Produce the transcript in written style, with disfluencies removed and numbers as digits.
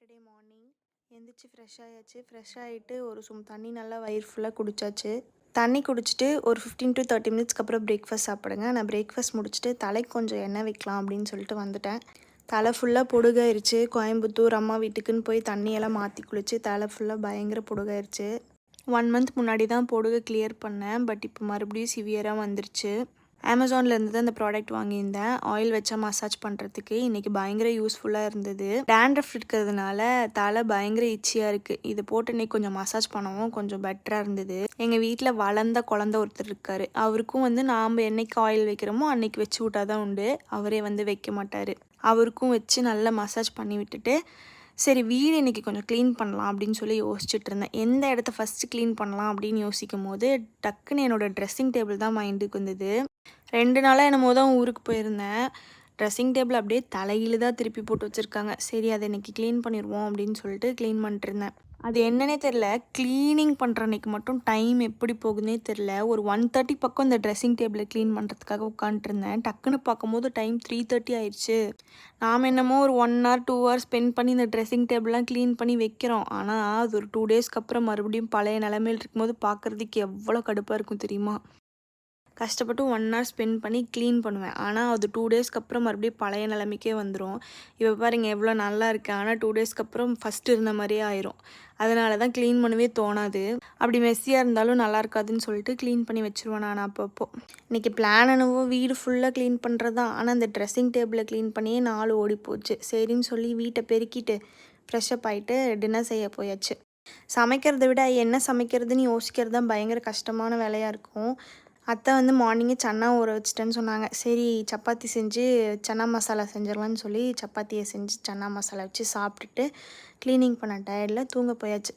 Saturday morning எந்திரிச்சு fresh ஆயாச்சு. Fresh ஆகிட்டு ஒரு தண்ணி நல்லா வயிறு ஃபுல்லாக குடிச்சாச்சு. தண்ணி குடிச்சிட்டு ஒரு 15 to 30 மினிட்ஸ்க்கு அப்புறம் பிரேக்ஃபாஸ்ட் சாப்பிடுங்க. நான் பிரேக்ஃபாஸ்ட் முடிச்சுட்டு தலைக்கு கொஞ்சம் எண்ணெய் வைக்கலாம் அப்படின்னு சொல்லிட்டு வந்துட்டேன். தலை ஃபுல்லாக பொடுகாயிருச்சு. கோயம்புத்தூர் அம்மா வீட்டுக்குன்னு போய் தண்ணியெல்லாம் மாற்றி குளிச்சு தலை ஃபுல்லாக பயங்கர பொடுகாயிருச்சு. 1 மந்த் முன்னாடி தான் பொடுகை கிளியர் பண்ணேன். பட் இப்போ மறுபடியும் சிவியராக வந்துருச்சு. அமேசான்லேருந்து தான் இந்த ப்ராடக்ட் வாங்கியிருந்தேன். ஆயில் வச்சா மசாஜ் பண்ணுறதுக்கு. இன்றைக்கி பயங்கர யூஸ்ஃபுல்லாக இருந்தது. டேண்ட்ரஃப் இருக்கிறதுனால தலை பயங்கர இச்சியாக இருக்குது. இது போட்டு இன்றைக்கி கொஞ்சம் மசாஜ் பண்ணவும் கொஞ்சம் பெட்டராக இருந்தது. எங்கள் வீட்டில் வளர்ந்த குழந்த ஒருத்தர் இருக்கார். அவருக்கும் நாம் என்னைக்கு ஆயில் வைக்கிறோமோ அன்றைக்கி வச்சு விட்டா தான் உண்டு. அவரே வைக்க மாட்டார். அவருக்கும் வச்சு நல்லா மசாஜ் பண்ணி விட்டுட்டு சரி வீடு இன்றைக்கி கொஞ்சம் க்ளீன் பண்ணலாம் அப்படின்னு சொல்லி யோசிச்சுட்டு இருந்தேன். எந்த இடத்த ஃபஸ்ட்டு க்ளீன் பண்ணலாம் அப்படின்னு யோசிக்கும் போது டக்குன்னு என்னோடய ட்ரெஸ்ஸிங் டேபிள் தான் மைண்டுக்கு வந்தது. 2 நாளாக என்னமோ தான் ஊருக்கு போயிருந்தேன். ட்ரெஸ்ஸிங் டேபிள் அப்படியே தலையில் தான் திருப்பி போட்டு வச்சுருக்காங்க. சரி அதை இன்றைக்கி க்ளீன் பண்ணிடுவோம் அப்படின்னு சொல்லிட்டு க்ளீன் பண்ணிட்டுருந்தேன். அது என்னன்னே தெரில, க்ளீனிங் பண்ணுற அன்றைக்கி மட்டும் டைம் எப்படி போகுதுன்னே தெரில. ஒரு 1:30 பக்கம் இந்த ட்ரெஸ்ஸிங் டேபிளை க்ளீன் பண்ணுறதுக்காக உட்காந்துருந்தேன். டக்குன்னு பார்க்கும்போது டைம் 3:30 ஆயிடுச்சு. நாம் என்னமோ ஒரு 1 hour 2 hours ஸ்பெண்ட் பண்ணி இந்த ட்ரெஸ்ஸிங் டேபிள்லாம் க்ளீன் பண்ணி வைக்கிறோம். ஆனால் அது ஒரு 2 டேஸ்க்கு அப்புறம் மறுபடியும் பழைய நிலமையில் இருக்கும்போது பார்க்குறதுக்கு எவ்வளோ கடுப்பாக இருக்கும் தெரியுமா? கஷ்டப்பட்டு 1 hour ஸ்பெண்ட் பண்ணி க்ளீன் பண்ணுவேன். ஆனால் அது 2 டேஸ்க்கு அப்புறம் மறுபடியும் பழைய நிலைமைக்கே வந்துடும். இப்போ பாருங்கள் எவ்வளோ நல்லா இருக்குது. ஆனால் 2 டேஸ்க்கு அப்புறம் ஃபஸ்ட்டு இருந்த மாதிரியே ஆயிரும். அதனால தான் க்ளீன் பண்ணவே தோணாது. அப்படி மெஸ்ஸியாக இருந்தாலும் நல்லா இருக்காதுன்னு சொல்லிட்டு க்ளீன் பண்ணி வச்சுருவேன் நான் அப்பப்போ. இன்றைக்கி பிளான் என்னவோ வீடு ஃபுல்லாக க்ளீன் பண்ணுறது தான். ஆனால் அந்த ட்ரெஸ்ஸிங் டேபிளை க்ளீன் பண்ணியே நாள் ஓடி போச்சு. சரின்னு சொல்லி வீட்டை பெருக்கிட்டு ஃப்ரெஷ்அப் ஆகிட்டு டின்னர் செய்ய போயாச்சு. சமைக்கிறத விட என்ன சமைக்கிறதுன்னு யோசிக்கிறது தான் பயங்கர கஷ்டமான வேலையாக இருக்கும். அத்தை மார்னிங்கே சன்னா ஊற வச்சுட்டேன்னு சொன்னாங்க. சரி சப்பாத்தி செஞ்சு சன்னா மசாலா செஞ்சிடலான்னு சொல்லி சப்பாத்தியை செஞ்சு சன்னா மசாலா வச்சு சாப்பிட்டுட்டு க்ளீனிங் பண்ண டயர்டில் தூங்க போயாச்சு.